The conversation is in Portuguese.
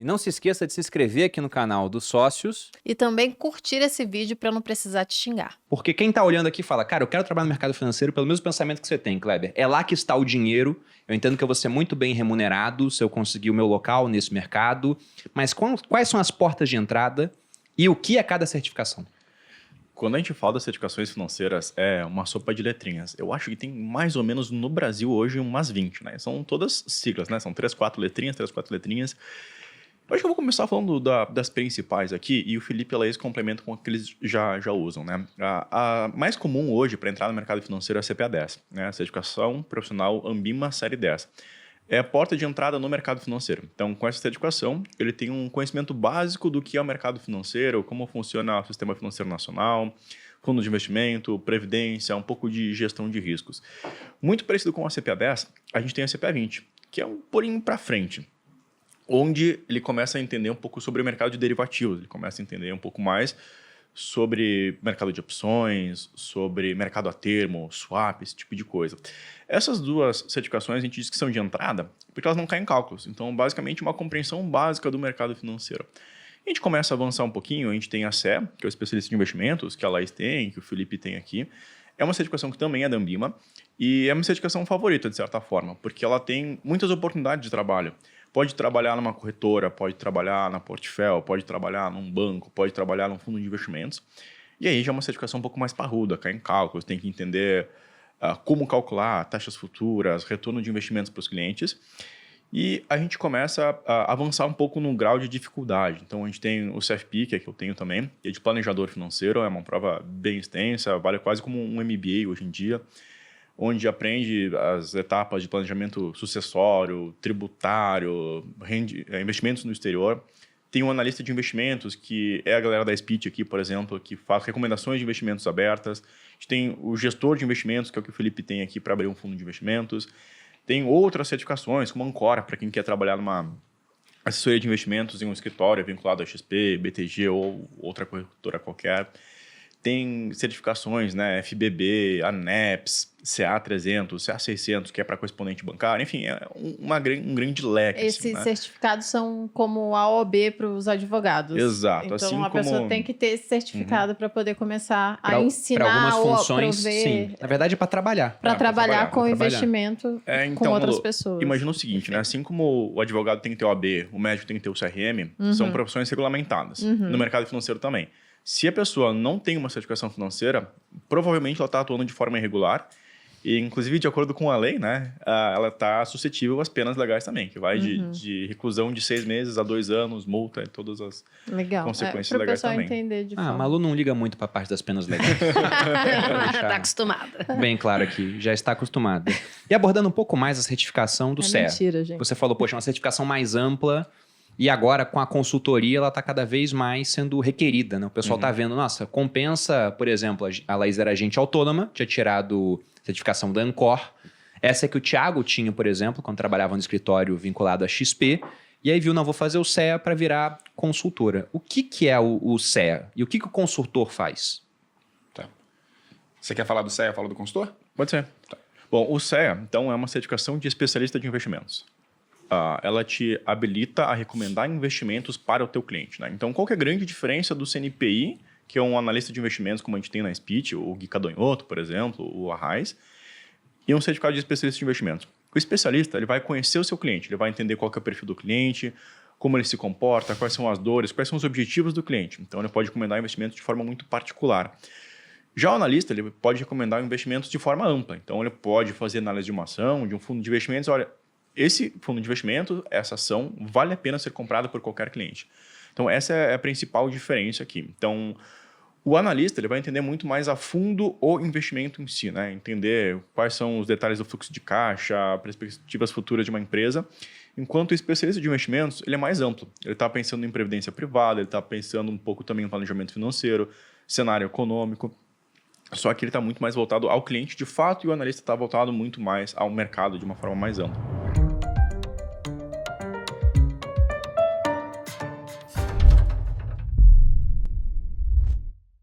E não se esqueça de se inscrever aqui no canal dos sócios, E também curtir esse vídeo para não precisar te xingar. porque quem tá olhando aqui fala, cara, eu quero trabalhar no mercado financeiro pelo mesmo pensamento que você tem, Kleber. É lá que está o dinheiro. Eu entendo que eu vou ser muito bem remunerado se eu conseguir o meu local nesse mercado. Mas quais são as portas de entrada e o que é cada certificação? Quando a gente fala das certificações financeiras, é uma sopa de letrinhas. Eu acho que tem mais ou menos no Brasil hoje umas 20, né? São todas siglas, né? São 3, 4 letrinhas, 3, 4 letrinhas. Eu acho que eu vou começar falando das principais aqui e o Felipe e a Laís complementam com o que eles já usam, né? A mais comum hoje para entrar no mercado financeiro é a CPA-10, né? A Certificação Profissional Anbima Série 10. É a porta de entrada no mercado financeiro. Então, com essa certificação, ele tem um conhecimento básico do que é o mercado financeiro, como funciona o sistema financeiro nacional, fundo de investimento, previdência, um pouco de gestão de riscos. Muito parecido com a CPA-10, a gente tem a CPA-20, que é um pouquinho para frente, onde ele começa a entender um pouco sobre o mercado de derivativos, ele começa a entender um pouco mais sobre mercado de opções, sobre mercado a termo, swap, esse tipo de coisa. Essas duas certificações a gente diz que são de entrada porque elas não caem em cálculos. Então, basicamente, uma compreensão básica do mercado financeiro. A gente começa a avançar um pouquinho, a gente tem a CE, que é o especialista de investimentos, que a Laís tem, que o Felipe tem aqui. É uma certificação que também é da Anbima e é uma certificação favorita, de certa forma, porque ela tem muitas oportunidades de trabalho. Pode trabalhar numa corretora, pode trabalhar na Portfel, pode trabalhar num banco, pode trabalhar num fundo de investimentos. E aí já é uma certificação um pouco mais parruda, cai em cálculos, tem que entender como calcular taxas futuras, retorno de investimentos para os clientes. E a gente começa a avançar um pouco no grau de dificuldade. Então, a gente tem o CFP, que é que eu tenho também, que é de planejador financeiro, é uma prova bem extensa, vale quase como um MBA hoje em dia, onde aprende as etapas de planejamento sucessório, tributário, investimentos no exterior. Tem um analista de investimentos, que é a galera da Speech aqui, por exemplo, que faz recomendações de investimentos abertas. A gente tem o gestor de investimentos, que é o que o Felipe tem aqui para abrir um fundo de investimentos. Tem outras certificações, como a Ancora, para quem quer trabalhar numa assessoria de investimentos em um escritório vinculado a XP, BTG ou outra corretora qualquer. Tem certificações, né? FBB, ANEPS, CA300, CA600, que é para correspondente bancário. Enfim, é um grande leque. Esses assim, né? certificados são como a OAB para os advogados. Exato. Então, assim a pessoa tem que ter esse certificado para poder começar a ensinar para algumas ou funções, prover... sim. Na verdade, é para trabalhar. Para trabalhar com pra trabalhar. investimento Então, com outras pessoas. Imagina o seguinte, né? Assim como o advogado tem que ter o AB, o médico tem que ter o CRM, são profissões regulamentadas. No mercado financeiro também. Se a pessoa não tem uma certificação financeira, provavelmente ela está atuando de forma irregular e, inclusive, de acordo com a lei, né, ela está suscetível às penas legais também, que vai de reclusão de 6 meses a 2 anos, multa e todas as consequências legais também. Entender de forma... Malu não liga muito para a parte das penas legais. Tá acostumada. Bem claro aqui, já está acostumada. E abordando um pouco mais a certificação do CEA. Mentira, gente. Você falou, poxa, é uma certificação mais ampla. E agora, com a consultoria, ela está cada vez mais sendo requerida, né? O pessoal está vendo, nossa, compensa, por exemplo, a Laís era agente autônoma, tinha tirado certificação da Ancor. Essa é que o Thiago tinha, por exemplo, quando trabalhava no escritório vinculado a XP. E aí viu, não, vou fazer o CEA para virar consultora. O que é o CEA? E o que o consultor faz? Tá. Você quer falar do CEA, fala do consultor? Pode ser. Tá. Bom, o CEA, então, é uma certificação de especialista de investimentos. Ela te habilita a recomendar investimentos para o teu cliente, né? Então, qual que é a grande diferença do CNPI, que é um analista de investimentos, como a gente tem na Speech, o Gui Cadonhoto, por exemplo, o Arraiz, e um certificado de especialista de investimentos? O especialista, ele vai conhecer o seu cliente, ele vai entender qual que é o perfil do cliente, como ele se comporta, quais são as dores, quais são os objetivos do cliente. Então, ele pode recomendar investimentos de forma muito particular. Já o analista, ele pode recomendar investimentos de forma ampla. Então, ele pode fazer análise de uma ação, de um fundo de investimentos. Olha, esse fundo de investimento, essa ação, vale a pena ser comprada por qualquer cliente. Então, essa é a principal diferença aqui. Então, o analista ele vai entender muito mais a fundo o investimento em si, né? Entender quais são os detalhes do fluxo de caixa, perspectivas futuras de uma empresa. Enquanto o especialista de investimentos, ele é mais amplo. Ele está pensando em previdência privada, ele está pensando um pouco também em planejamento financeiro, cenário econômico. Só que ele está muito mais voltado ao cliente de fato e o analista está voltado muito mais ao mercado de uma forma mais ampla.